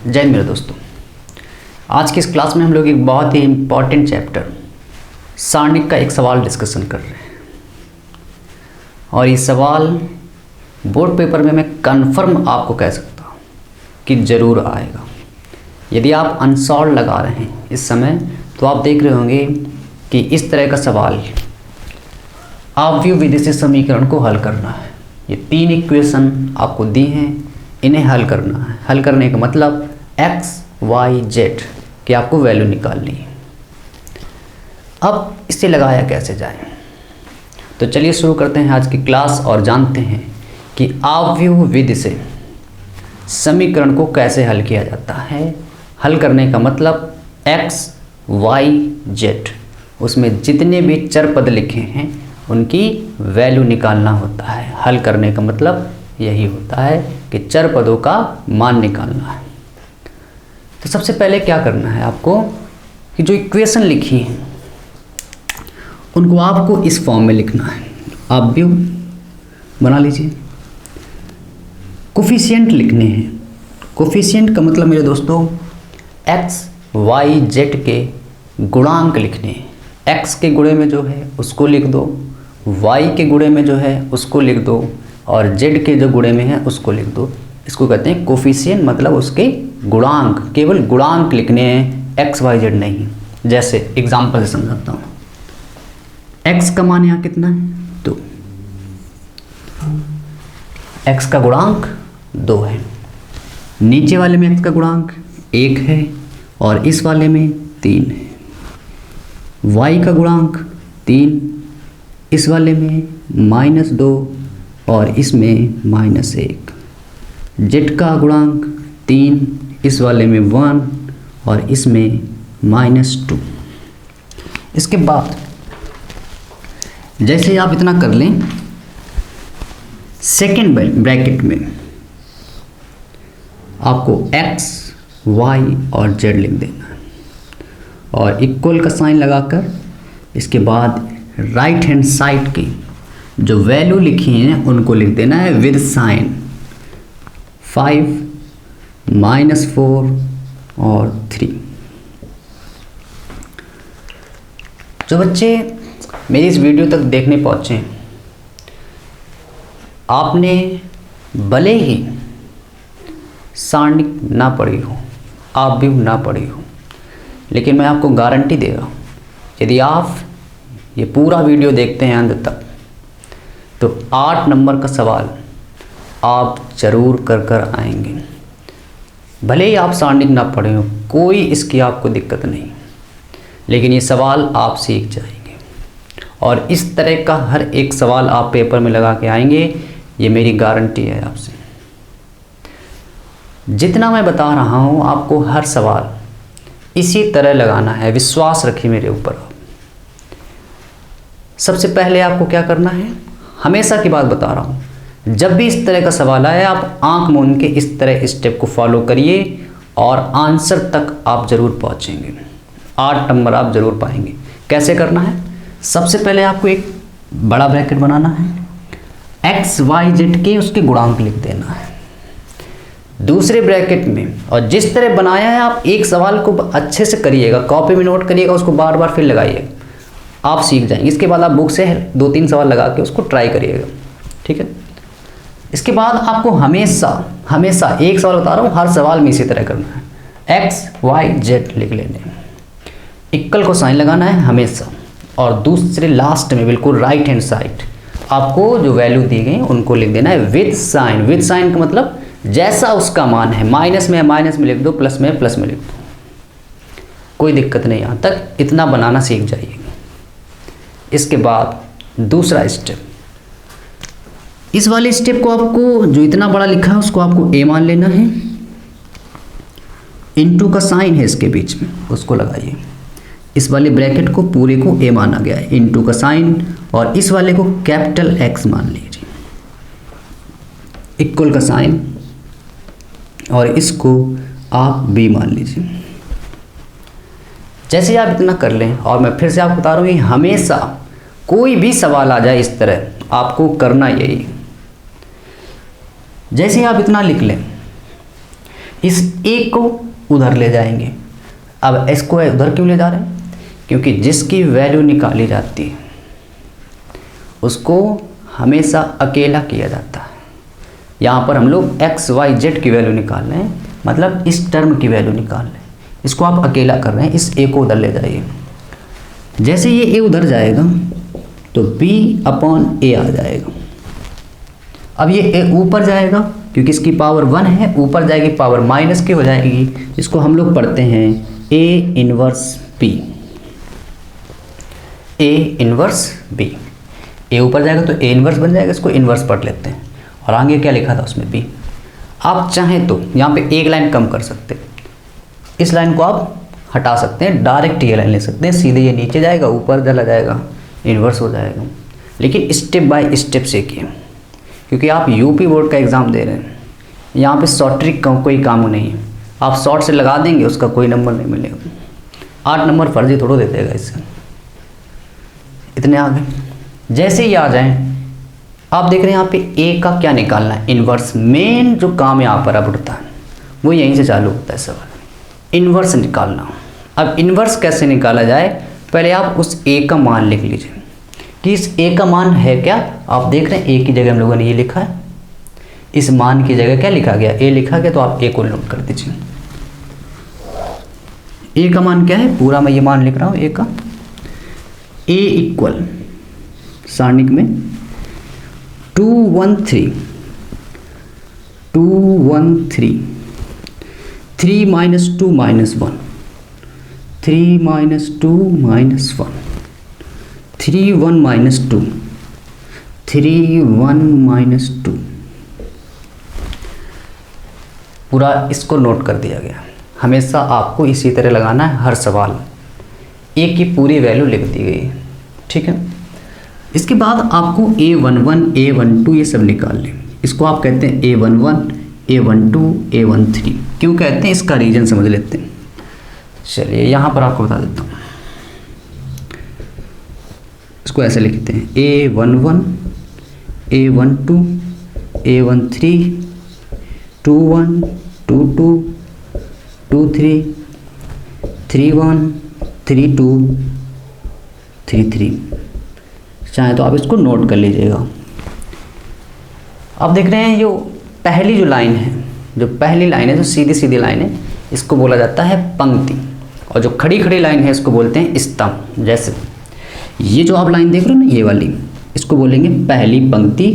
जय मेरे दोस्तों, आज की इस क्लास में हम लोग एक बहुत ही इम्पॉर्टेंट चैप्टर सारणिक का एक सवाल डिस्कशन कर रहे हैं। और ये सवाल बोर्ड पेपर में मैं कंफर्म आपको कह सकता हूँ कि ज़रूर आएगा। यदि आप अनसॉल्व लगा रहे हैं इस समय तो आप देख रहे होंगे कि इस तरह का सवाल अव्यवविधि समीकरण को हल करना है। ये 3 इक्वेशन आपको दी हैं, इन्हें हल करना है। हल करने का मतलब x, y, z की आपको वैल्यू निकालनी है। अब इसे लगाया कैसे जाए, तो चलिए शुरू करते हैं आज की क्लास और जानते हैं कि अव्यवविधि से समीकरण को कैसे हल किया जाता है। हल करने का मतलब x, y, z उसमें जितने भी चर पद लिखे हैं उनकी वैल्यू निकालना होता है। हल करने का मतलब यही होता है कि चर पदों का मान निकालना है। तो सबसे पहले क्या करना है आपको कि जो इक्वेशन लिखी है उनको आपको इस फॉर्म में लिखना है। अव्यव बना लीजिए। कोफिशिएंट लिखने हैं। कोफिशिएंट का मतलब मेरे दोस्तों x, y, z के गुणांक लिखने हैं। x के गुणे में जो है उसको लिख दो, y के गुणे में जो है उसको लिख दो और z के जो गुणे में है उसको लिख दो। इसको कहते हैं कोफिशिएंट, मतलब उसके गुणांक। केवल गुणांक लिखने हैं, x, y, z नहीं। जैसे एग्जाम्पल से समझाता हूँ। x का मान यहाँ कितना है? 2। x का गुणांक 2 है। नीचे वाले में x का गुणांक 1 है और इस वाले में 3 है। y का गुणांक 3, इस वाले में -2 और इसमें -1। z का गुणांक 3, इस वाले में 1 और इसमें -2। इसके बाद जैसे आप इतना कर लें, सेकेंड ब्रैकेट में आपको x, y और z लिख देना है और इक्वल का साइन लगाकर इसके बाद राइट हैंड साइड की जो वैल्यू लिखी हैं उनको लिख देना है विद साइन। 5, -4 और 3। जो बच्चे मेरी इस वीडियो तक देखने पहुँचे, आपने भले ही सारणिक ना पढ़ी हो, अव्यव ना पढ़ी हो, लेकिन मैं आपको गारंटी दे रहा हूँ यदि आप ये पूरा वीडियो देखते हैं अंत तक तो 8 नंबर का सवाल आप जरूर कर आएंगे। भले ही आप सारणिक ना पढ़े हो, कोई इसकी आपको दिक्कत नहीं, लेकिन ये सवाल आप सीख जाएंगे और इस तरह का हर एक सवाल आप पेपर में लगा के आएंगे, ये मेरी गारंटी है आपसे। जितना मैं बता रहा हूँ आपको हर सवाल इसी तरह लगाना है, विश्वास रखिए मेरे ऊपर। सबसे पहले आपको क्या करना है, हमेशा की बात बता रहा हूँ, जब भी इस तरह का सवाल आए आप आंख मूंद के इस तरह स्टेप को फॉलो करिए और आंसर तक आप जरूर पहुँचेंगे। 8 नंबर आप जरूर पाएंगे। कैसे करना है, सबसे पहले आपको एक बड़ा ब्रैकेट बनाना है, x, y, z के उसके गुणांक लिख देना है दूसरे ब्रैकेट में। और जिस तरह बनाया है आप एक सवाल को अच्छे से करिएगा, कॉपी में नोट करिएगा, उसको बार बार फिर लगाइएगा, आप सीख जाएंगे। इसके बाद आप बुक से 2-3 सवाल लगा के उसको ट्राई करिएगा, ठीक है। इसके बाद आपको हमेशा एक सवाल बता रहा हूँ, हर सवाल में इसी तरह करना है। x, y, z लिख लेने, इक्वल को साइन लगाना है हमेशा और दूसरे लास्ट में बिल्कुल राइट हैंड साइड आपको जो वैल्यू दी गई उनको लिख देना है विद साइन। विद साइन का मतलब जैसा उसका मान है, माइनस में माइनस में लिख दो, प्लस में प्लस में लिख दो, कोई दिक्कत नहीं। यहाँ तक इतना बनाना सीख जाइए। इसके बाद दूसरा स्टेप, इस वाले स्टेप को आपको जो इतना बड़ा लिखा है उसको आपको a मान लेना है। इनटू का साइन है इसके बीच में, उसको लगाइए। इस वाले ब्रैकेट को पूरे को a माना गया है, इनटू का साइन, और इस वाले को कैपिटल X मान लीजिए, इक्वल का साइन, और इसको आप b मान लीजिए। जैसे आप इतना कर लें, और मैं फिर से आपको बता रहा हूँ, हमेशा कोई भी सवाल आ जाए इस तरह आपको करना यही। जैसे आप इतना लिख लें, इस ए को उधर ले जाएंगे। अब इसको उधर क्यों ले जा रहे हैं? क्योंकि जिसकी वैल्यू निकाली जाती है उसको हमेशा अकेला किया जाता है। यहाँ पर हम लोग एक्स वाई जेड की वैल्यू निकाल रहे हैं, मतलब इस टर्म की वैल्यू निकाल रहे हैं। इसको आप अकेला कर रहे हैं, इस ए को उधर ले जाइए। जैसे ये ए उधर जाएगा तो b अपॉन ए आ जाएगा। अब ये ए ऊपर जाएगा क्योंकि इसकी पावर 1 है, ऊपर जाएगी पावर माइनस की हो जाएगी, जिसको हम लोग पढ़ते हैं a inverse b। a inverse b, a ऊपर जाएगा तो a इनवर्स बन जाएगा, इसको इनवर्स पढ़ लेते हैं। और आगे क्या लिखा था उसमें b। आप चाहें तो यहाँ पे एक लाइन कम कर सकते हैं, इस लाइन को आप हटा सकते हैं, डायरेक्ट ये लाइन ले सकते हैं, सीधे ये नीचे जाएगा, ऊपर चला जाएगा, इन्वर्स हो जाएगा। लेकिन स्टेप बाय स्टेप सीखिए, क्योंकि आप यूपी बोर्ड का एग्ज़ाम दे रहे हैं। यहाँ पे शॉर्ट ट्रिक का कोई काम नहीं है, आप शॉर्ट से लगा देंगे उसका कोई नंबर नहीं मिलेगा। 8 नंबर फर्जी थोड़ा दे देगा इससे। इतने आ गए। जैसे ही आ जाएं, आप देख रहे हैं यहाँ पे ए का क्या निकालना है, इन्वर्स। मेन जो काम यहाँ पर अब उठता है वो यहीं से चालू होता है सवाल, इन्वर्स निकालना। अब इन्वर्स कैसे निकाला जाए, पहले आप उस ए का मान लिख लीजिए कि इस ए का मान है क्या। आप देख रहे हैं ए की जगह हम लोगों ने ये लिखा है, इस मान की जगह क्या लिखा गया, ए लिखा गया, तो आप ए को नोट कर दीजिए। ए का मान क्या है, पूरा मैं ये मान लिख रहा हूँ ए का। ए इक्वल सारणिक में 2 1 3 2 1 3 3 minus 2 minus 1 3 minus 2 minus 1 3 1 minus 2 3 1 minus 2। पूरा इसको नोट कर दिया गया। हमेशा आपको इसी तरह लगाना है हर सवाल, ए की पूरी वैल्यू लिख दी गई है, ठीक है। इसके बाद आपको A11 A12 ये सब निकाल लें। इसको आप कहते हैं A11 A12 A13। क्यों कहते हैं इसका रीजन समझ लेते हैं। चलिए यहाँ पर आपको बता देता हूँ, इसको ऐसे लिखते हैं A11 A12 A13 21 22 23 31 32 33। चाहे तो आप इसको नोट कर लीजिएगा। आप देख रहे हैं जो पहली जो लाइन है, जो पहली लाइन है, जो सीधी सीधी लाइन है, इसको बोला जाता है पंक्ति। और जो खड़ी खड़ी लाइन है इसको बोलते हैं स्तंभ। जैसे ये जो आप लाइन देख रहे हो ना, ये वाली, इसको बोलेंगे पहली पंक्ति।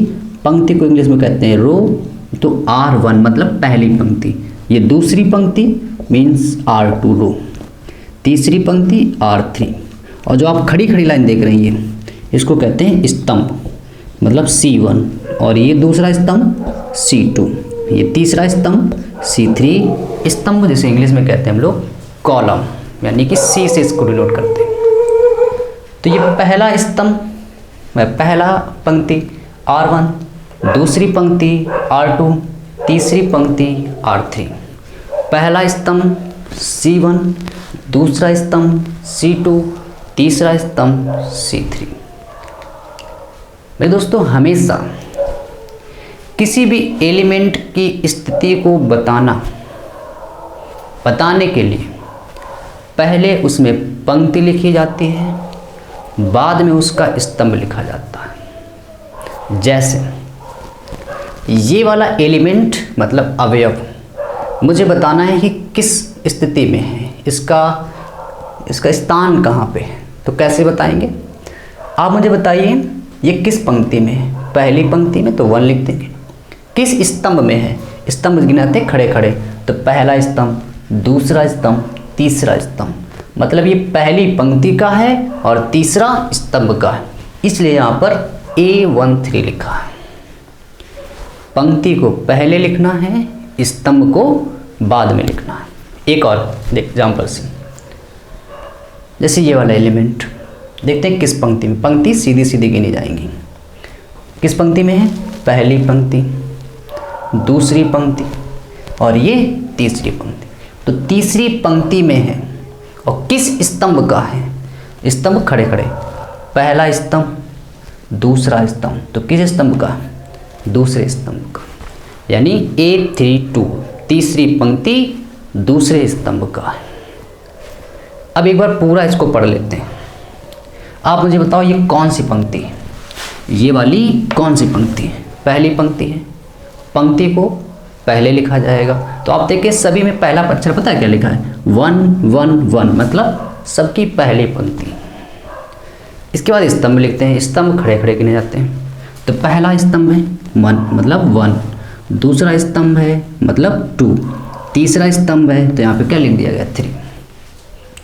पंक्ति को इंग्लिश में कहते हैं रो। तो R1 मतलब पहली पंक्ति। ये दूसरी पंक्ति मीन्स R2 रो। तीसरी पंक्ति R3। और जो आप खड़ी खड़ी लाइन देख रही हैं इसको कहते हैं स्तंभ, मतलब C1। और ये दूसरा स्तंभ C2, ये तीसरा स्तंभ C3। स्तंभ जिसे इंग्लिश में कहते हैं हम लोग कॉलम, यानी कि C से इसको डिनोट करते हैं। तो ये पहला स्तंभ, पहला पंक्ति R1, दूसरी पंक्ति R2, तीसरी पंक्ति R3। पहला स्तंभ C1, दूसरा स्तंभ C2, तीसरा स्तंभ C3। मेरे दोस्तों, हमेशा किसी भी एलिमेंट की स्थिति को बताने के लिए पहले उसमें पंक्ति लिखी जाती है, बाद में उसका स्तंभ लिखा जाता है। जैसे ये वाला एलिमेंट मतलब अवयव, मुझे बताना है कि किस स्थिति में है, इसका स्थान कहाँ पे है। तो कैसे बताएंगे, आप मुझे बताइए ये किस पंक्ति में है। पहली पंक्ति में तो 1 लिख देंगे। किस स्तंभ में है, स्तंभ गिनाते खड़े खड़े, तो पहला स्तंभ, दूसरा स्तंभ, तीसरा स्तंभ, मतलब ये पहली पंक्ति का है और तीसरा स्तंभ का है, इसलिए यहाँ पर A13 लिखा है। पंक्ति को पहले लिखना है, स्तंभ को बाद में लिखना है। एक और एग्जाम्पल से, जैसे ये वाला एलिमेंट देखते हैं किस पंक्ति में। पंक्ति सीधी सीधी गिनी जाएंगी। किस पंक्ति में है, पहली पंक्ति, दूसरी पंक्ति और ये तीसरी पंक्ति। तो तीसरी पंक्ति में है और किस स्तंभ का है, स्तंभ खड़े खड़े, पहला स्तंभ, दूसरा स्तंभ, तो किस स्तंभ का, दूसरे स्तंभ का, यानी A32 तीसरी पंक्ति दूसरे स्तंभ का है। अब एक बार पूरा इसको पढ़ लेते हैं। आप मुझे बताओ ये कौन सी पंक्ति है, ये वाली कौन सी पंक्ति है? पहली पंक्ति है। पंक्ति को पहले लिखा जाएगा, तो आप देखिए सभी में पहला अक्षर पता है क्या लिखा है? 1 1 1, मतलब सबकी पहली पंक्ति। इसके बाद स्तंभ लिखते हैं, स्तंभ खड़े खड़े गिने जाते हैं। तो पहला स्तंभ है 1 मतलब 1, दूसरा स्तंभ है मतलब 2, तीसरा स्तंभ है तो यहाँ पे क्या लिख दिया गया 3।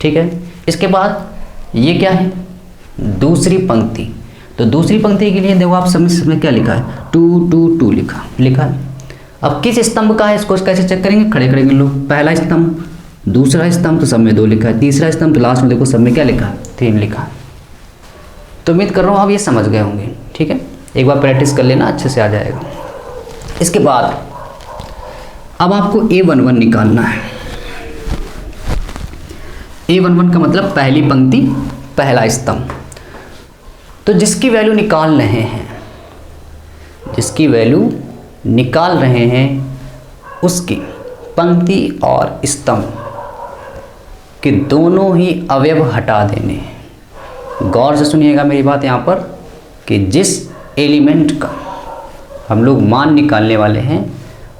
ठीक है, इसके बाद ये क्या है? दूसरी पंक्ति। तो दूसरी पंक्ति के लिए देखो आप सब क्या लिखा है? 2 2 2 लिखा है। अब किस स्तंभ का है इसको कैसे चेक करेंगे? खड़े खड़े गिन लो। पहला स्तंभ, दूसरा स्तंभ तो सब में 2 लिखा है, तीसरा स्तंभ तो लास्ट में देखो सब में क्या लिखा है? 3 लिखा है। तो उम्मीद कर रहा हूँ आप ये समझ गए होंगे। ठीक है, एक बार प्रैक्टिस कर लेना, अच्छे से आ जाएगा। इसके बाद अब आपको A11 निकालना है। A11 का मतलब पहली पंक्ति पहला स्तंभ। तो जिसकी वैल्यू निकाल रहे हैं उसकी पंक्ति और स्तंभ के दोनों ही अवयव हटा देने हैं। गौर से सुनिएगा मेरी बात यहाँ पर कि जिस एलिमेंट का हम लोग मान निकालने वाले हैं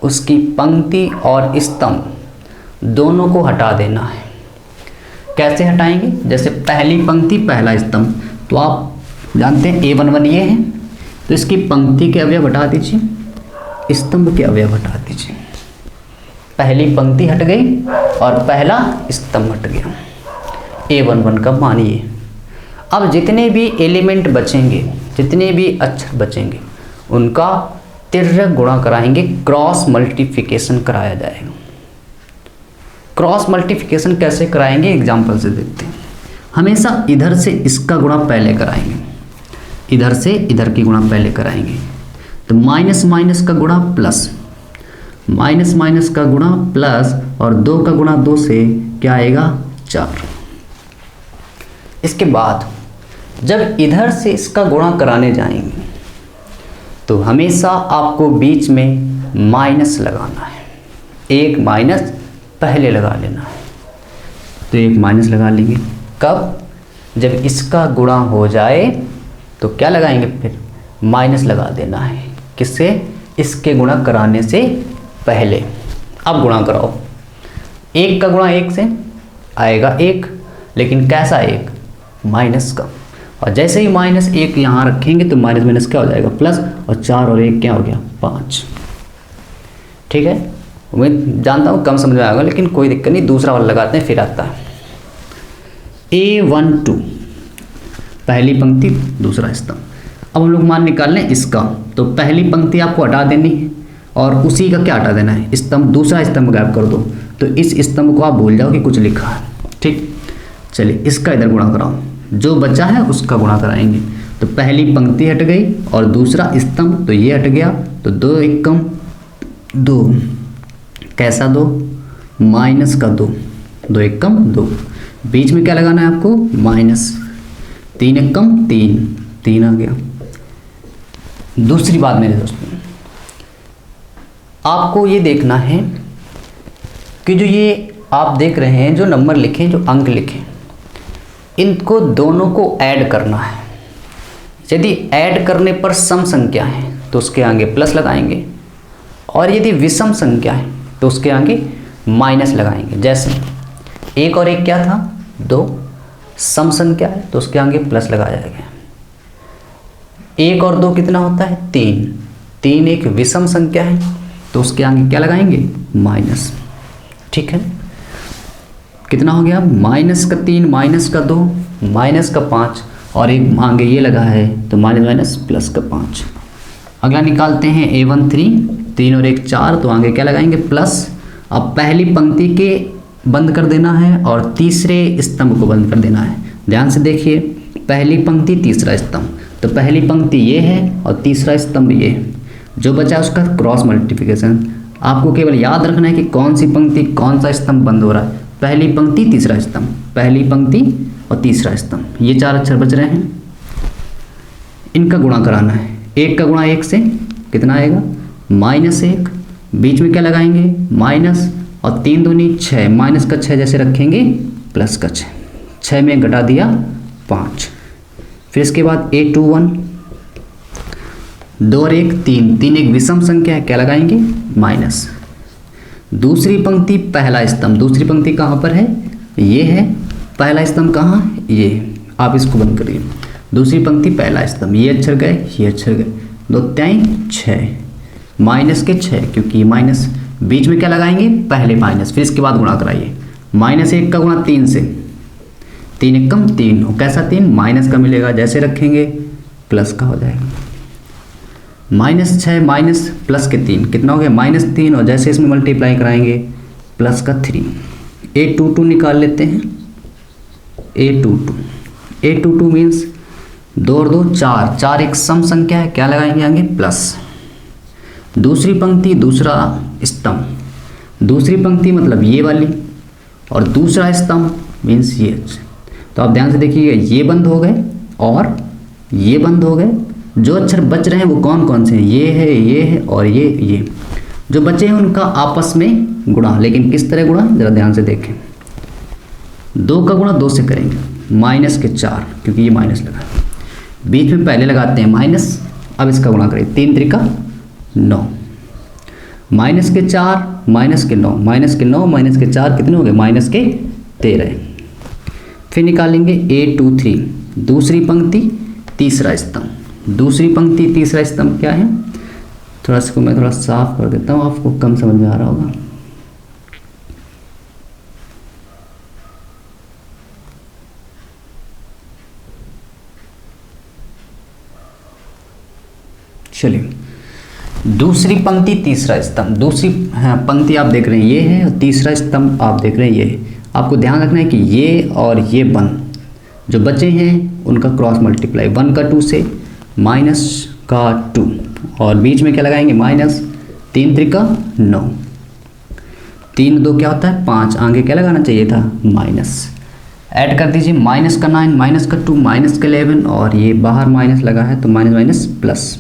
उसकी पंक्ति और स्तंभ दोनों को हटा देना है। कैसे हटाएंगे? जैसे पहली पंक्ति पहला स्तंभ, तो आप जानते हैं A11 ये है, तो इसकी पंक्ति के अवयव हटा दीजिए, स्तंभ के अवयव हटा दीजिए। पहली पंक्ति हट गई और पहला स्तंभ हट गया। A11 का मानिए। अब जितने भी एलिमेंट बचेंगे, जितने भी अक्षर बचेंगे, उनका तिर्यक गुणा कराएंगे, क्रॉस मल्टीप्लिकेशन कराया जाएगा। क्रॉस मल्टीप्लिकेशन कैसे कराएंगे? एग्जाम्पल से देखते हैं। हमेशा इधर से इसका गुणा पहले कराएंगे, इधर से इधर की गुणा पहले कराएंगे। तो माइनस माइनस का गुणा प्लस, माइनस माइनस का गुणा प्लस, और 2 का गुणा 2 से क्या आएगा? 4। इसके बाद जब इधर से इसका गुणा कराने जाएंगे तो हमेशा आपको बीच में माइनस लगाना है। एक माइनस पहले लगा लेना है। तो एक माइनस लगा लेंगे। कब? जब इसका गुणा हो जाए तो क्या लगाएंगे? फिर माइनस लगा देना है। किससे? इसके गुणा कराने से पहले। अब गुणा कराओ। 1 का गुणा 1 से आएगा 1, लेकिन कैसा 1? माइनस का। और जैसे ही -1 यहाँ रखेंगे तो माइनस माइनस क्या हो जाएगा? प्लस, और 4 और 1 क्या हो गया? 5। ठीक है, मैं जानता हूँ कम समझ में आएगा, लेकिन कोई दिक्कत नहीं, दूसरा वाला लगाते हैं फिर आता है। A12 पहली पंक्ति दूसरा स्तंभ। अब हम लोग मान निकाल लें इसका, तो पहली पंक्ति आपको हटा देनी है और उसी का क्या हटा देना है? स्तंभ, दूसरा स्तंभ गायब कर दो। तो इस स्तंभ को आप भूल जाओ कि कुछ लिखा है। ठीक, चलिए इसका इधर गुणा कराओ, जो बचा है उसका गुणा कराएंगे। तो पहली पंक्ति हट गई और दूसरा स्तंभ, तो ये हट गया। तो 2 एकम 2, कैसा 2? माइनस का 2, 2 एकम 2। बीच में क्या लगाना है आपको? माइनस। 3 एकम 3, 3 आ गया। दूसरी बात मेरे दोस्तों, आपको ये देखना है कि जो ये आप देख रहे हैं, जो नंबर लिखे, जो अंक लिखे, इनको दोनों को ऐड करना है। यदि ऐड करने पर सम संख्या है तो उसके आगे प्लस लगाएंगे, और यदि विषम संख्या है तो उसके आगे माइनस लगाएंगे। जैसे 1 और 1 क्या था? 2। सम संख्या है तो उसके आगे प्लस लगाया जाएगा। 1 और 2 कितना होता है? 3। 3 एक विषम संख्या है तो उसके आगे क्या लगाएंगे? माइनस। ठीक है, कितना हो गया? -3, -2, -5, और एक आगे ये लगा है तो माइनस प्लस का 5। अगला निकालते हैं A13, 3 और 1 4, तो आगे क्या लगाएंगे? प्लस। अब पहली पंक्ति के बंद कर देना है और तीसरे स्तंभ को बंद कर देना है। ध्यान से देखिए, पहली पंक्ति तीसरा स्तंभ, तो पहली पंक्ति ये है और तीसरा स्तंभ ये है। जो बचा उसका क्रॉस मल्टीप्लिकेशन। आपको केवल याद रखना है कि कौन सी पंक्ति कौन सा स्तंभ बंद हो रहा है। पहली पंक्ति तीसरा स्तंभ, पहली पंक्ति और तीसरा स्तंभ, ये 4 अक्षर बच रहे हैं। इनका गुणा कराना है। 1 का गुणा 1 से कितना आएगा? -1, बीच में क्या लगाएंगे माइनस, और 3 दूनी 6, माइनस का 6 जैसे रखेंगे प्लस का 6, 6 में घटा दिया 5। फिर इसके बाद A21, 2 और 1 3, 3 एक विषम संख्या है, क्या लगाएंगे माइनस। दूसरी पंक्ति पहला स्तंभ, दूसरी पंक्ति कहाँ पर है, ये है। पहला स्तंभ कहाँ है, ये। आप इसको बंद करिए। दूसरी पंक्ति पहला स्तंभ, ये अक्षर गए, ये अक्षर गए, 2 3 6, माइनस के 6 क्योंकि माइनस। बीच में क्या लगाएंगे पहले माइनस, फिर इसके बाद गुणा कराइए। -1 का गुणा 3 से, 3 1 कम 3, और कैसा 3 माइनस का मिलेगा, जैसे रखेंगे प्लस का हो जाएगा। -6 माइनस प्लस के 3 कितना हो गया -3, और जैसे इसमें मल्टीप्लाई कराएंगे प्लस का 3। A22 निकाल लेते हैं। A22 मीन्स 2 और 2 4, 4 एक सम संख्या है, क्या लगाएंगे आगे प्लस। दूसरी पंक्ति दूसरा स्तंभ, दूसरी पंक्ति मतलब ये वाली, और दूसरा स्तंभ मीन्स ये। तो आप ध्यान से देखिएगा, ये बंद हो गए और ये बंद हो गए। जो अक्षर बच रहे हैं वो कौन कौन से हैं, ये है और ये। जो बचे हैं उनका आपस में गुणा, लेकिन किस तरह गुणा, जरा ध्यान से देखें। 2 का गुणा 2 से करेंगे, -4 क्योंकि ये माइनस लगा। बीच में पहले लगाते हैं माइनस, अब इसका गुणा करें, 3 3 9, -4 -9, -4 कितने हो गए -13। फिर निकालेंगे A23, दूसरी पंक्ति तीसरा स्तंभ, दूसरी पंक्ति तीसरा स्तंभ क्या है, थोड़ा सा मैं थोड़ा साफ कर देता हूँ, आपको कम समझ में आ रहा होगा। चलिए, दूसरी पंक्ति तीसरा स्तंभ, दूसरी पंक्ति आप देख रहे हैं ये है, और तीसरा स्तंभ आप देख रहे हैं ये है। आपको ध्यान रखना है कि ये और ये बंद जो बचे हैं उनका क्रॉस मल्टीप्लाई, 1 का 2 से, माइनस का 2, और बीच में क्या लगाएंगे माइनस, 3 3 9, 3 2 क्या होता है 5, आगे क्या लगाना चाहिए था माइनस। ऐड कर दीजिए, माइनस का 9, माइनस का 2, माइनस का 11, और ये बाहर माइनस लगा है तो माइनस माइनस प्लस।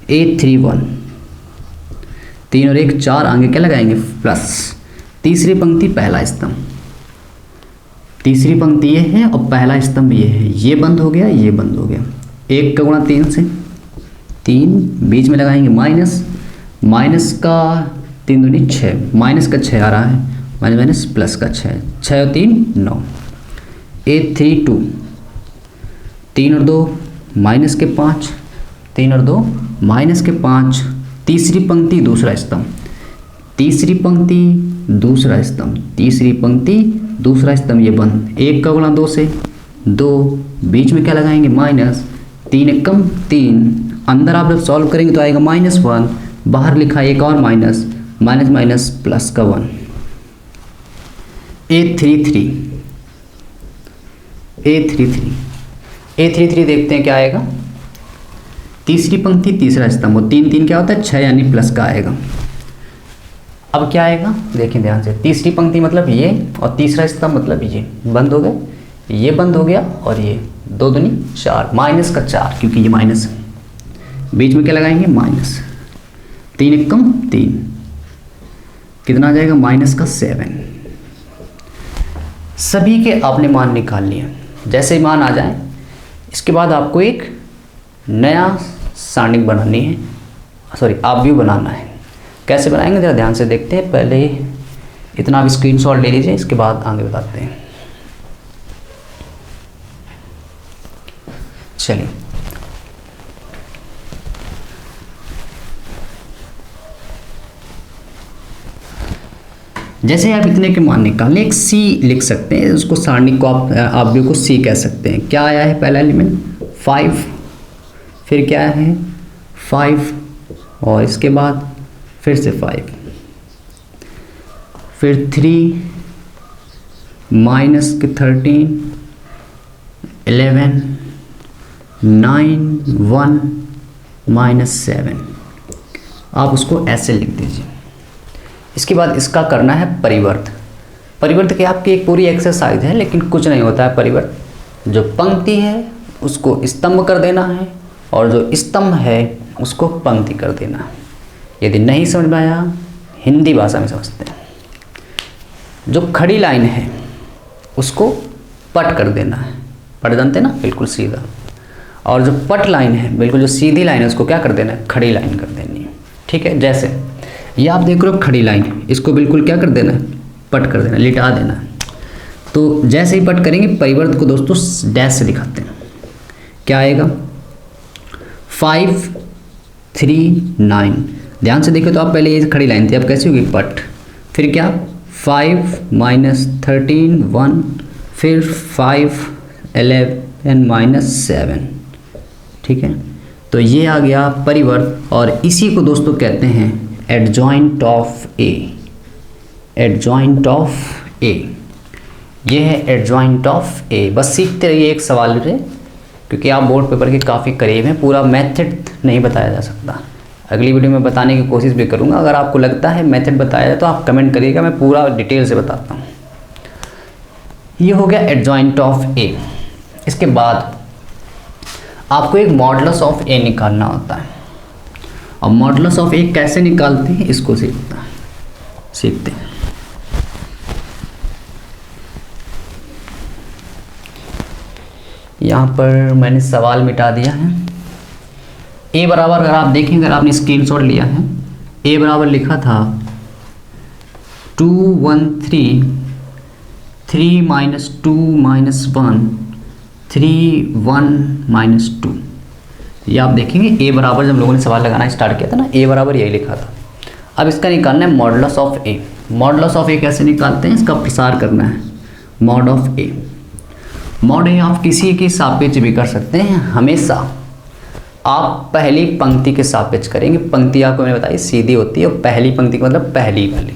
A31, 3 और 1 4, आगे क्या लगाएंगे प्लस। तीसरी पंक्ति पहला स्तंभ, तीसरी पंक्ति ये है और पहला स्तंभ ये है, ये बंद हो गया, ये बंद हो गया। 1 का गुणा 3 से, 3, बीच में लगाएंगे माइनस, माइनस का 3 दूनी 6, माइनस का 6 आ रहा है, माइनस माइनस प्लस का 6, 6 और 3 9। A32, 3 और 2 माइनस के 5, 3 और 2 माइनस के 5। तीसरी पंक्ति दूसरा स्तंभ, तीसरी पंक्ति दूसरा स्तंभ, तीसरी पंक्ति दूसरा स्तंभ, ये बंद। 1 का गुणा 2 से, 2, बीच में क्या लगाएंगे माइनस, 3 1 कम 3, अंदर आप जब सॉल्व करेंगे तो आएगा -1, बाहर लिखा एक और माइनस, माइनस माइनस प्लस का 1। A33, A33 देखते हैं क्या आएगा। तीसरी पंक्ति तीसरा स्तंभ, 3 3 क्या होता है 6, यानी प्लस का आएगा। अब क्या आएगा देखिए ध्यान से, तीसरी पंक्ति मतलब ये, और तीसरा स्तंभ मतलब ये, बंद हो गए, ये बंद हो गया, और ये 2 दूनी 4, माइनस का 4 क्योंकि ये माइनस है। बीच में क्या लगाएंगे माइनस, 3 1 कम 3, कितना आ जाएगा माइनस का 7। सभी के आपने मान निकाल लिए। जैसे ही मान आ जाए इसके बाद आपको एक नया सारणिक बनानी है, सॉरी आप भी बनाना है। कैसे बनाएंगे जरा ध्यान से देखते हैं। पहले इतना आप स्क्रीनशॉट ले लीजिए, इसके बाद आगे बताते हैं। चलिए, जैसे आप इतने के मान निकालने, एक सी लिख सकते हैं, उसको सारणी को आप भी को सी कह सकते हैं। क्या आया है पहला एलिमेंट 5, फिर क्या है 5, और इसके बाद फिर से 5, फिर 3, माइनस के 13, 11, 9, 1, -7। आप उसको ऐसे लिख दीजिए। इसके बाद इसका करना है परिवर्त। परिवर्त की आपकी एक पूरी एक्सरसाइज है, लेकिन कुछ नहीं होता है परिवर्त। जो पंक्ति है उसको स्तंभ कर देना है, और जो स्तंभ है उसको पंक्ति कर देना है। यदि नहीं समझ में आया, हिंदी भाषा में समझते हैं। जो खड़ी लाइन है उसको पट कर देना है, पट जानते हैं ना, बिल्कुल सीधा। और जो पट लाइन है, बिल्कुल जो सीधी लाइन है, उसको क्या कर देना है, खड़ी लाइन कर देनी है। ठीक है, जैसे ये आप देख रहे हो खड़ी लाइन, इसको बिल्कुल क्या कर देना है, पट कर देना, लिटा देना है। तो जैसे ही पट करेंगे, परिवर्त को दोस्तों डैश से दिखाते हैं। क्या आएगा, 5 3 9। ध्यान से देखो तो आप पहले ये खड़ी लाइन थी, अब कैसी होगी, पट। फिर क्या, 5 - 13 1, फिर 5 11 -7। ठीक है, तो ये आ गया परिवर्त, और इसी को दोस्तों कहते हैं adjoint of A. Adjoint of A, ये है एडजॉइंट ऑफ ए। बस सीखते रहिए एक सवाल से, क्योंकि आप बोर्ड पेपर के काफ़ी करीब हैं। पूरा मेथड नहीं बताया जा सकता, अगली वीडियो में बताने की कोशिश भी करूँगा। अगर आपको लगता है मेथड बताया जाए तो आप कमेंट करिएगा, मैं पूरा डिटेल से बताता हूँ। ये हो गया एडजॉइंट ऑफ ए। इसके बाद आपको एक मॉडुलस ऑफ ए निकालना होता है, और मॉडुलस ऑफ ए कैसे निकालते हैं इसको सीखते हैं। यहाँ पर मैंने सवाल मिटा दिया है। ए बराबर, अगर आप देखेंगे, अगर आपने स्क्रीनशॉट लिया है, ए बराबर लिखा था 2 1 3 3 - 2 - 1 3 1 - 2। ये आप देखेंगे ए बराबर, जब लोगों ने सवाल लगाना स्टार्ट किया था ना, ए बराबर यही लिखा था। अब इसका निकालना है modulus of A. Modulus of A कैसे निकालते हैं, इसका प्रसार करना है। Mod of A, mod A आप किसी के सापेक्ष भी कर सकते हैं। हमेशा आप पहली पंक्ति के सापेक्ष करेंगे। पंक्ति आपको मैंने बताई सीधी होती है, और पहली पंक्ति का मतलब पहली वाली,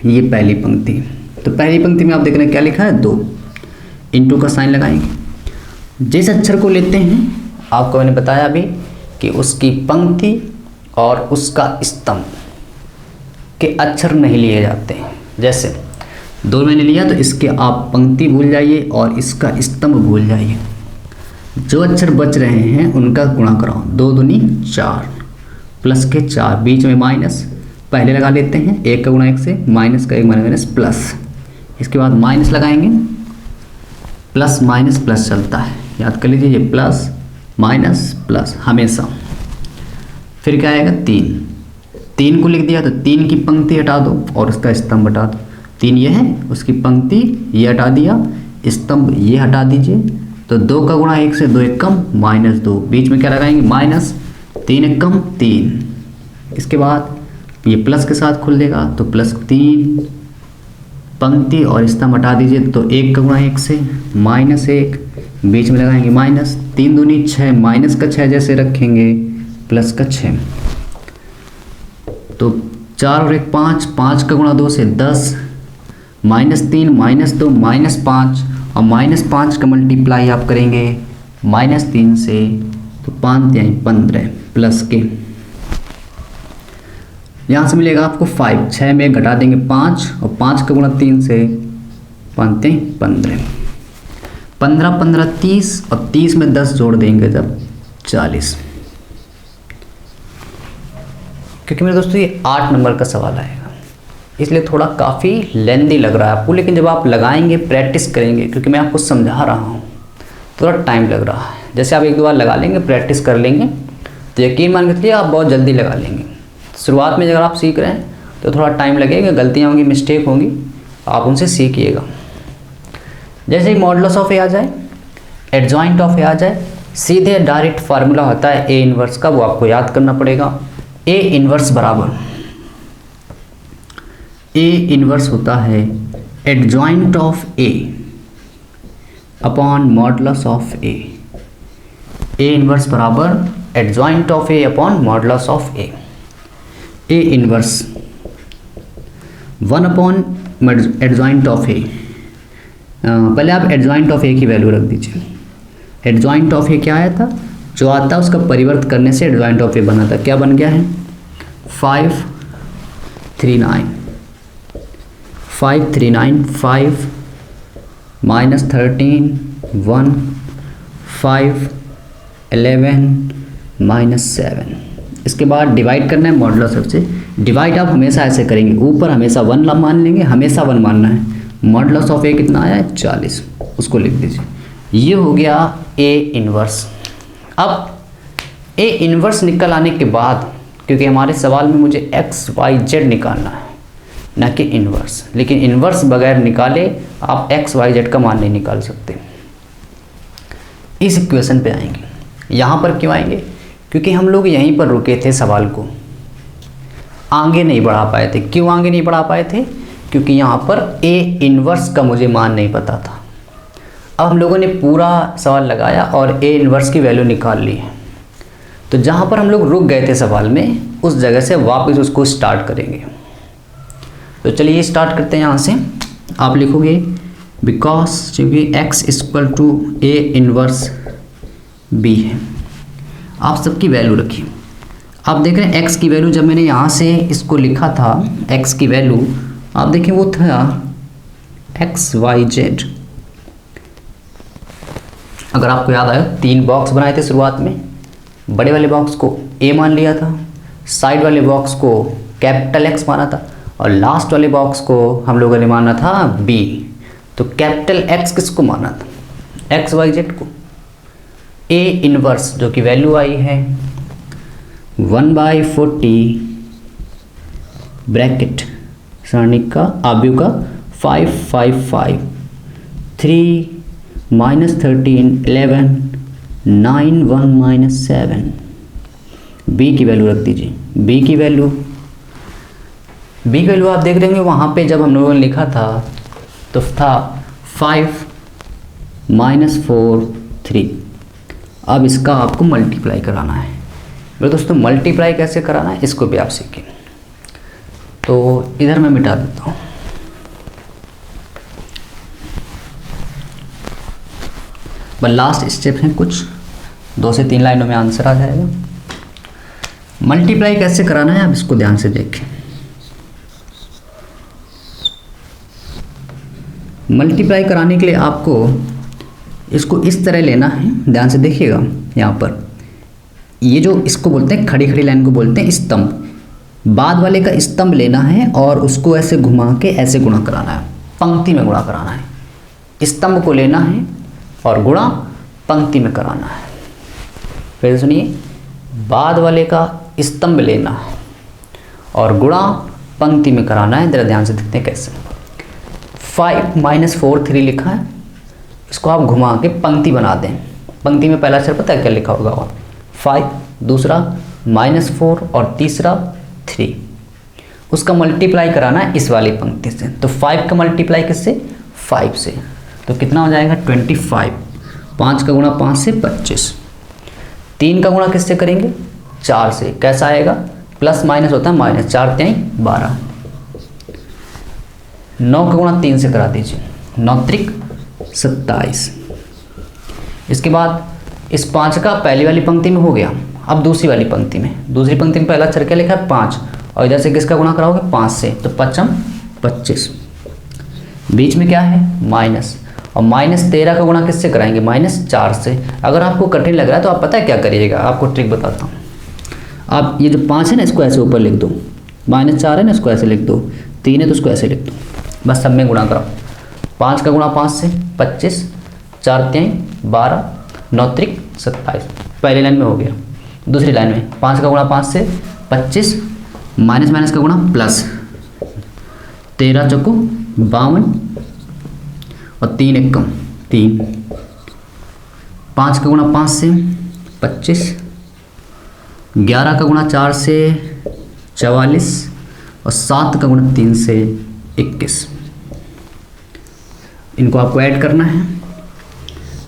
ये पहली पंक्ति। तो पहली पंक्ति में आप देख रहे हैं क्या लिखा है, 2, इंटू का साइन लगाएंगे। जिस अक्षर को लेते हैं, आपको मैंने बताया अभी कि उसकी पंक्ति और उसका स्तंभ के अक्षर नहीं लिए जाते हैं। जैसे 2 मैंने लिया, तो इसके आप पंक्ति भूल जाइए और इसका स्तंभ भूल जाइए। जो अक्षर बच रहे हैं उनका गुणा कराओ, 2 दूनी 4, प्लस के 4, बीच में माइनस पहले लगा लेते हैं। 1 का गुणा 1 से, माइनस का 1 माइनस प्लस, इसके बाद माइनस लगाएंगे, प्लस माइनस प्लस चलता है, याद कर लीजिए, ये प्लस माइनस प्लस हमेशा। फिर क्या आएगा, 3 को लिख दिया, तो 3 की पंक्ति हटा दो और उसका स्तंभ हटा दो। 3 ये है, उसकी पंक्ति ये हटा दिया, स्तंभ ये हटा दीजिए। तो 2 का गुणा 1 से, 2 1 कम, -2, बीच में क्या लगाएंगे, माइनस, 3 1 कम 3। इसके बाद ये प्लस के साथ खुल देगा, तो +3, पंक्ति और स्तंभ हटा दीजिए। तो 1 का गुणा 1 से, -1, बीच में लगाएंगे माइनस, 3 दूनी 6, माइनस का 6 जैसे रखेंगे, प्लस का 6, तो 4 और 1 5, 5 का गुणा 2 से 10, -3 -2 -5, और -5 का मल्टीप्लाई आप करेंगे -3 से, तो 5 3 15, प्लस के यहाँ से मिलेगा आपको 5, 6 में घटा देंगे 5, और 5 का गुणा 3 से, 5 3 15, 15 15 30, और 30 में 10 जोड़ देंगे जब 40। क्योंकि मेरे दोस्तों ये 8 नंबर का सवाल आएगा, इसलिए थोड़ा काफ़ी लेंदी लग रहा है आपको, लेकिन जब आप लगाएंगे, प्रैक्टिस करेंगे, क्योंकि मैं आपको समझा रहा हूँ, थोड़ा टाइम लग रहा है। जैसे आप 1 2 बार लगा लेंगे, प्रैक्टिस कर लेंगे, तो यकीन मान के चलिए आप बहुत जल्दी लगा लेंगे। शुरुआत में अगर आप सीख रहे हैं तो थोड़ा टाइम लगेगा, गलतियाँ होंगी, मिस्टेक होंगी, आप उनसे सीखिएगा। जैसे ही मॉडुलस ऑफ ए आ जाए, एडजॉइंट ऑफ ए आ जाए, सीधे डायरेक्ट फार्मूला होता है ए इनवर्स का, वो आपको याद करना पड़ेगा। ए इनवर्स बराबर, ए इनवर्स होता है adjoint of A upon modulus of A. A inverse बराबर adjoint of A upon modulus of A. A inverse 1 upon adjoint of A. पहले आप एडजॉइंट ऑफ ए की वैल्यू रख दीजिए। एडजॉइंट ऑफ ए क्या आया था, जो आता है उसका परिवर्त करने से एडजॉइंट ऑफ ए बना था। क्या बन गया है, 539 539 5 -13 1 5 11 -7। इसके बाद डिवाइड करना है मॉडुलस ऑफ से। डिवाइड आप हमेशा ऐसे करेंगे, ऊपर हमेशा 1 मान लेंगे, हमेशा 1 मानना है। मॉडुलस ऑफ ए कितना आया है 40, उसको लिख दीजिए। ये हो गया ए इन्वर्स। अब ए इन्वर्स निकल आने के बाद, क्योंकि हमारे सवाल में मुझे एक्स वाई जेड निकालना है ना कि इन्वर्स, लेकिन इन्वर्स बगैर निकाले आप एक्स वाई जेड का मान नहीं निकाल सकते। इस इक्वेशन पे आएंगे। यहाँ पर क्यों आएंगे? क्योंकि हम लोग यहीं पर रुके थे, सवाल को आगे नहीं बढ़ा पाए थे। क्यों आगे नहीं बढ़ा पाए थे? क्योंकि यहाँ पर ए इन्वर्स का मुझे मान नहीं पता था। अब हम लोगों ने पूरा सवाल लगाया और ए इन्वर्स की वैल्यू निकाल ली है। तो जहाँ पर हम लोग रुक गए थे सवाल में, उस जगह से वापस उसको स्टार्ट करेंगे। तो चलिए स्टार्ट करते हैं। यहाँ से आप लिखोगे बिकॉज चूँकि x equal to A inverse B है, आप सबकी वैल्यू रखिए। आप देख रहे हैं x की वैल्यू, जब मैंने यहाँ से इसको लिखा था x की वैल्यू, आप देखें वो था एक्स वाई जेड। अगर आपको याद आए 3 बॉक्स बनाए थे शुरुआत में। बड़े वाले बॉक्स को a मान लिया था, साइड वाले बॉक्स को कैपिटल X माना था, और लास्ट वाले बॉक्स को हम लोगों ने माना था b। तो कैपिटल X किसको माना था? एक्स वाई जेड को। a इन्वर्स जो कि वैल्यू आई है 1/40 ब्रैकेट सारणिक का आव्यूह का 5 5 5 3 -13 11 9 1 -7। b की वैल्यू रख दीजिए। b की वैल्यू आप देख रहे होंगे वहाँ पे जब हम लोगों ने लिखा था तो था 5 -4 3। अब इसका आपको मल्टीप्लाई कराना है। मेरे दोस्तों मल्टीप्लाई कैसे कराना है इसको भी आप सीखें। तो इधर मैं मिटा देता हूँ। बस लास्ट स्टेप है, कुछ 2 से 3 लाइनों में आंसर आ जाएगा। मल्टीप्लाई कैसे कराना है आप इसको ध्यान से देखें। मल्टीप्लाई कराने के लिए आपको इसको इस तरह लेना है, ध्यान से देखिएगा। यहाँ पर ये जो इसको बोलते हैं खड़ी खड़ी लाइन को बोलते हैं स्तंभ, बाद वाले का स्तंभ लेना है और उसको ऐसे घुमा के ऐसे गुणा कराना है, पंक्ति में गुणा कराना है। स्तंभ को लेना है और गुणा पंक्ति में कराना है। फिर सुनिए, बाद वाले का स्तंभ लेना है और गुणा पंक्ति में कराना है। जरा ध्यान से देखते हैं कैसे। 5 -4 3 लिखा है, इसको आप घुमा के पंक्ति बना दें। पंक्ति में पहला अक्षर पता है क्या लिखा होगा? 5, दूसरा -4 और तीसरा 3। उसका मल्टीप्लाई कराना है इस वाली पंक्ति से। तो 5 का मल्टीप्लाई किससे? 5 से। तो कितना हो जाएगा? 25। 5 का गुणा 5 से 25। 3 का गुणा किससे करेंगे? 4 से। कैसा आएगा? प्लस माइनस होता है माइनस, 4 3 12। 9 का गुणा 3 से करा दीजिए, 9 त्रिक 27। इसके बाद इस 5 का पहली वाली पंक्ति में हो गया। अब दूसरी वाली पंक्ति में, दूसरी पंक्ति में पहला अक्षर क्या लिखा है? 5, और इधर से किसका गुणा कराओगे? 5 से। तो 5 25। बीच में क्या है? माइनस, और -13 का गुणा किससे कराएंगे? -4 से। अगर आपको कठिन लग रहा है तो आप पता है क्या करिएगा, आपको ट्रिक बताता हूँ। आप ये जो 5 है ना, इसको ऐसे ऊपर लिख दो। -4 है ना, इसको ऐसे लिख दो। 3 है तो इसको ऐसे लिख दो। बस सब में गुणा कराओ। 5 का गुणा 5 से 25, 4 3 12, 9 त्रिक 27। पहली लाइन में हो गया। दूसरी लाइन में 5 का गुणा 5 से 25, माइनस माइनस का गुणा प्लस, 13 चौको 52 और 3 एकम 3। 5 का गुणा 5 से 25, 11 का गुणा 4 से 44 और 7 का गुणा 3 से 21। इनको आपको ऐड करना है।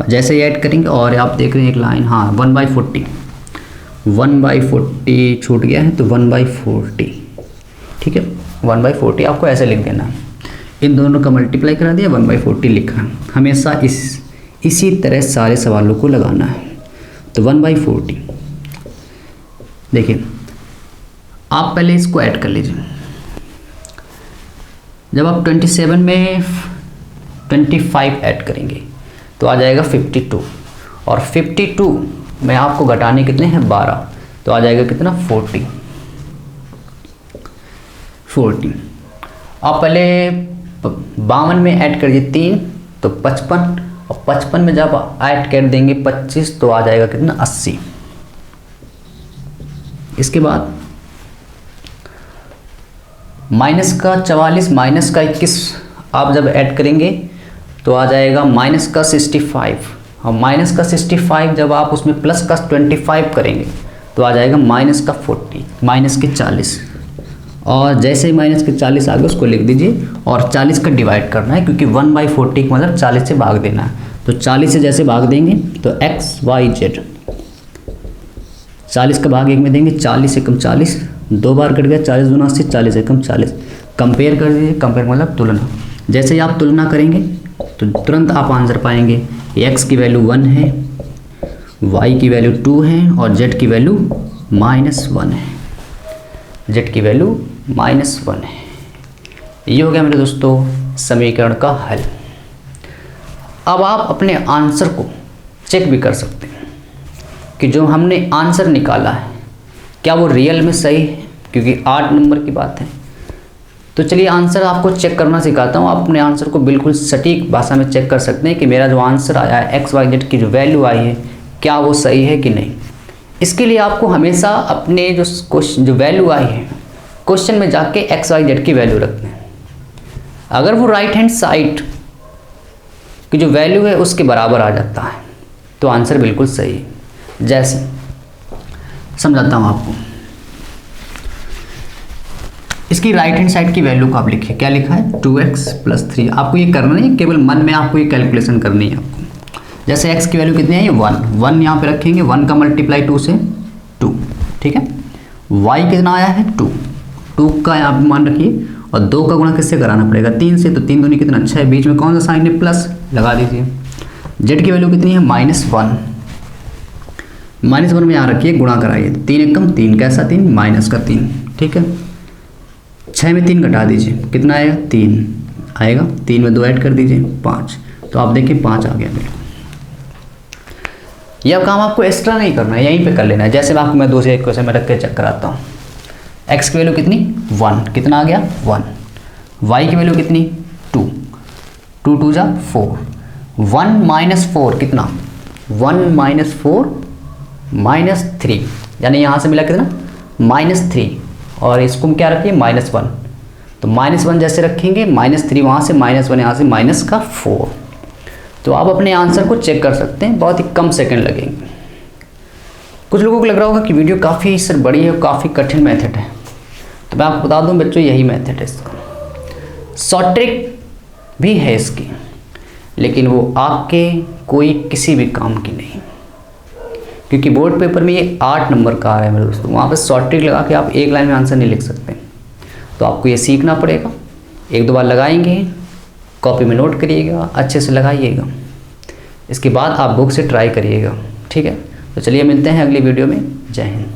जैसे ही ऐड करेंगे, और आप देख रहे हैं एक लाइन, हाँ 1/40, 1/40 छूट गया है तो 1/40, ठीक है। 1/40 आपको ऐसे लिख देना। इन दोनों का मल्टीप्लाई करा दिया, 1/40 लिखा। हमेशा इसी तरह सारे सवालों को लगाना है। तो 1/40 देखिए, आप पहले इसको ऐड कर लीजिए। जब आप 27 में 25 ऐड करेंगे तो आ जाएगा 52, और 52 में आपको घटाने कितने हैं? 12। तो आ जाएगा कितना 40। आप पहले 52 में ऐड करिए 3 तो 55, और 55 में जब ऐड कर देंगे 25 तो आ जाएगा कितना 80। इसके बाद माइनस का 44 माइनस का 21 आप जब ऐड करेंगे तो आ जाएगा माइनस का 65, और माइनस का 65 जब आप उसमें प्लस का 25 करेंगे तो आ जाएगा माइनस का 40, माइनस के 40। और जैसे ही माइनस के 40 आ गए उसको लिख दीजिए, और 40 का डिवाइड करना है क्योंकि 1/40 का मतलब 40 से भाग देना है। तो 40 से जैसे भाग देंगे तो x y z 40 का भाग 1 में देंगे, 40 एकम 40, 2 बार कट गया, 40 दूना 80, 40 एकम 40। कंपेयर कर दीजिए, कंपेयर मतलब तुलना। जैसे ही आप तुलना करेंगे तो तुरंत आप आंसर पाएंगे। x की वैल्यू 1 है, y की वैल्यू 2 है, और z की वैल्यू -1 है। z की वैल्यू -1 है। ये हो गया मेरे दोस्तों समीकरण का हल। अब आप अपने आंसर को चेक भी कर सकते हैं कि जो हमने आंसर निकाला है क्या वो रियल में सही है, क्योंकि 8 नंबर की बात है। तो चलिए आंसर आपको चेक करना सिखाता हूँ। आप अपने आंसर को बिल्कुल सटीक भाषा में चेक कर सकते हैं कि मेरा जो आंसर आया है XYZ की जो वैल्यू आई है क्या वो सही है कि नहीं। इसके लिए आपको हमेशा अपने जो वैल्यू आई है क्वेश्चन में जाके XYZ की वैल्यू रखना है। अगर वो राइट हैंड साइड की जो वैल्यू है उसके बराबर आ जाता है तो आंसर बिल्कुल सही है। जैसे समझाता हूँ आपको, इसकी राइट हैंड साइड की वैल्यू को आप लिखिए। क्या लिखा है 2x + 3। आपको ये करना नहीं, केवल मन में आपको ये कैलकुलेशन करनी है आपको। जैसे x की वैल्यू कितनी है, ये 1 यहाँ पे रखेंगे, 1 का मल्टीप्लाई 2 से 2, ठीक है। y कितना आया है 2 का आप मान रखिए, और 2 का गुणा किससे कराना पड़ेगा 3 से, तो 3 दूनी कितना अच्छा है, बीच में कौन सा साइन है प्लस लगा दीजिए। z की वैल्यू कितनी है -1, -1 में यहाँ रखिए, गुणा कराइए, 3 एकम 3, कैसा 3 -3, ठीक है। 6 में 3 घटा दीजिए, कितना आएगा 3 आएगा, 3 में 2 ऐड कर दीजिए 5, तो आप देखिए 5 आ गया बिल्कुल। यह काम आपको एक्स्ट्रा नहीं करना है, यहीं पे कर लेना है। जैसे आपको मैं 2 से 1 क्वेश्चन में रख के चेक कराता हूँ। x की वैल्यू कितनी 1, कितना आ गया 1, y की वैल्यू कितनी 2, 2 2 जा 4, 1 - 4 कितना 1 - 4 -3, यानी यहाँ से मिला कितना -3, और इसको क्या रखिए -1, तो -1 जैसे रखेंगे -3 वहाँ से, -1 यहाँ से, -4। तो आप अपने आंसर को चेक कर सकते हैं, बहुत ही कम सेकंड लगेंगे। कुछ लोगों को लग रहा होगा कि वीडियो काफ़ी सर बड़ी है, काफ़ी कठिन मेथड है, तो मैं आपको बता दूं बच्चों यही मेथड है इसका। शॉर्ट ट्रिक भी है इसकी, लेकिन वो आपके कोई किसी भी काम की नहीं, क्योंकि बोर्ड पेपर में ये 8 नंबर का आ रहा है मेरे दोस्तों। वहाँ पर शॉर्ट ट्रिक लगा के आप एक लाइन में आंसर नहीं लिख सकते, तो आपको ये सीखना पड़ेगा। 1-2 बार लगाएंगे, कॉपी में नोट करिएगा, अच्छे से लगाइएगा, इसके बाद आप बुक से ट्राई करिएगा, ठीक है। तो चलिए मिलते हैं अगली वीडियो में। जय हिंद।